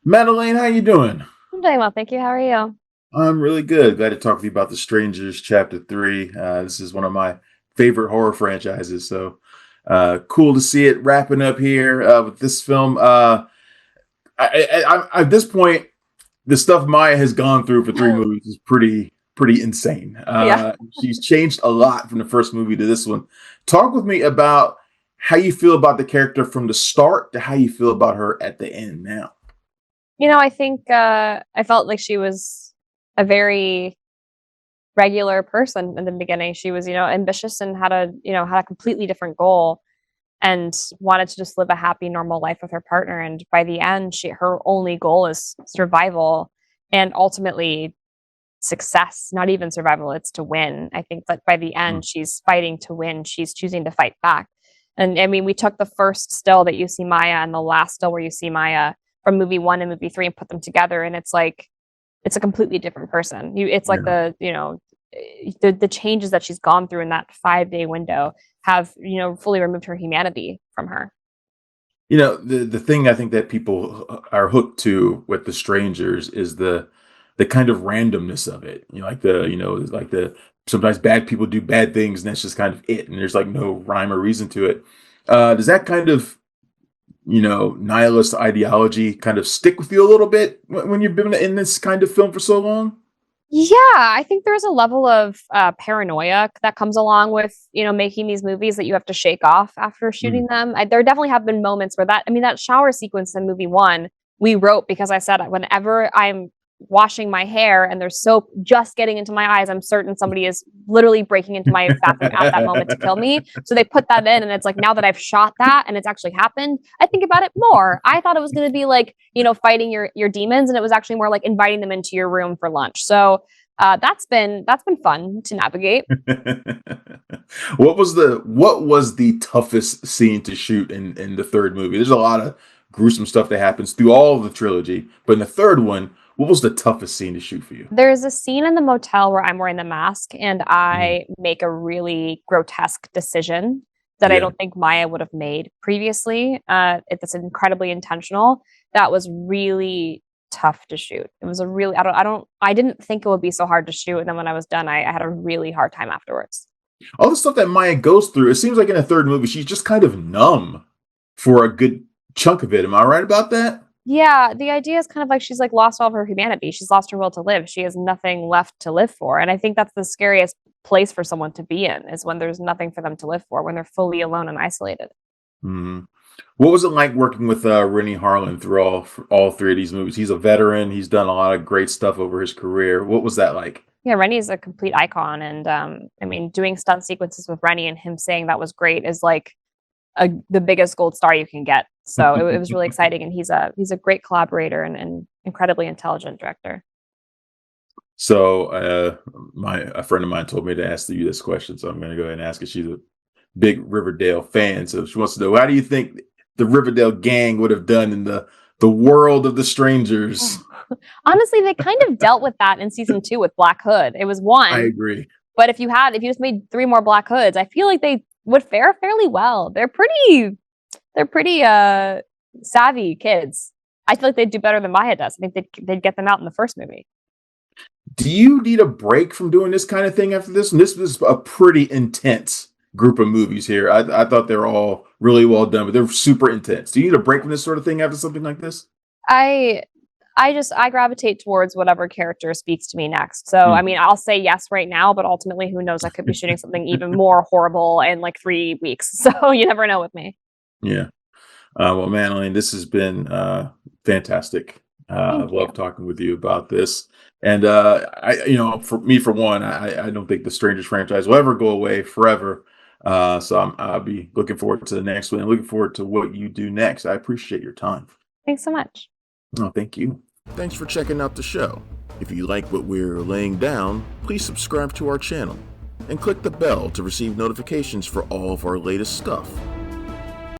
Madelaine, how you doing? I'm doing well, thank you. How are you? I'm really good. Glad to talk to you about The Strangers Chapter 3. This is one of my favorite horror franchises, so cool to see it wrapping up here with this film. At this point, the stuff Maya has gone through for three movies is pretty insane. Yeah. She's changed a lot from the first movie to this one. Talk with me about how you feel about the character from the start to how you feel about her at the end now. I think I felt like she was a very regular person in the beginning. She was, ambitious and had a completely different goal and wanted to just live a happy, normal life with her partner. And by the end, her only goal is survival and ultimately success, not even survival, it's to win. I think that by the Mm. end, she's fighting to win. She's choosing to fight back. And I mean, we took the first still that you see Maya and the last still where you see Maya from movie one and movie three and put them together. And it's like, it's a completely different person. It's like Yeah. the changes that she's gone through in that 5 day window have, fully removed her humanity from her. The thing I think that people are hooked to with the strangers is the kind of randomness of it. Like the sometimes bad people do bad things and that's just kind of it, and there's like no rhyme or reason to it. Does that kind of nihilist ideology kind of stick with you a little bit when you've been in this kind of film for so long? Yeah, I think there's a level of paranoia that comes along with, making these movies that you have to shake off after Mm. shooting them. There definitely have been moments where that shower sequence in movie one, we wrote because I said whenever I'm washing my hair and there's soap just getting into my eyes, I'm certain somebody is literally breaking into my bathroom at that moment to kill me. So they put that in, and it's like now that I've shot that and it's actually happened, I think about it more. I thought it was going to be like, fighting your demons, and it was actually more like inviting them into your room for lunch. So that's been fun to navigate. What was the toughest scene to shoot in the third movie? There's a lot of gruesome stuff that happens through all of the trilogy, but in the third one, what was the toughest scene to shoot for you? There's a scene in the motel where I'm wearing the mask and Mhm. I make a really grotesque decision that I Yeah. don't think Maya would have made previously. It's incredibly intentional. That was really tough to shoot. It was a really, I didn't think it would be so hard to shoot. And then when I was done, I had a really hard time afterwards. All the stuff that Maya goes through, it seems like in the third movie, she's just kind of numb for a good chunk of it. Am I right about that? Yeah, the idea is kind of like she's like lost all of her humanity. She's lost her will to live. She has nothing left to live for. And I think that's the scariest place for someone to be in is when there's nothing for them to live for, when they're fully alone and isolated. Hmm. What was it like working with Renny Harlin through all three of these movies? He's a veteran. He's done a lot of great stuff over his career. What was that like? Yeah, Rennie's a complete icon. And I mean, doing stunt sequences with Rennie and him saying that was great is like the biggest gold star you can get. So it was really exciting. And he's a great collaborator and incredibly intelligent director. So, my a friend of mine told me to ask you this question, so I'm going to go ahead and ask her. She's a big Riverdale fan, so she wants to know, how do you think the Riverdale gang would have done in the world of the strangers? Honestly, they kind of dealt with that in season two with Black Hood. It was I one, agree. but if you just made three more Black Hoods, I feel like they would fare fairly well. They're pretty savvy kids. I feel like they'd do better than Maya does. I think they'd get them out in the first movie. Do you need a break from doing this kind of thing after this? And this was a pretty intense group of movies here. I thought they were all really well done, but they're super intense. Do you need a break from this sort of thing after something like this? I I gravitate towards whatever character speaks to me next. So I Mm. mean, I'll say yes right now, but ultimately, who knows? I could be shooting something even more horrible in like 3 weeks. So you never know with me. Yeah. Well, Madeline, this has been fantastic. I Thank you. love talking with you about this. And for me, for one, I don't think the Strangers franchise will ever go away forever. I'll be looking forward to the next one and looking forward to what you do next. I appreciate your time. Thanks so much. Oh, thank you. Thanks for checking out the show. If you like what we're laying down, please subscribe to our channel and click the bell to receive notifications for all of our latest stuff.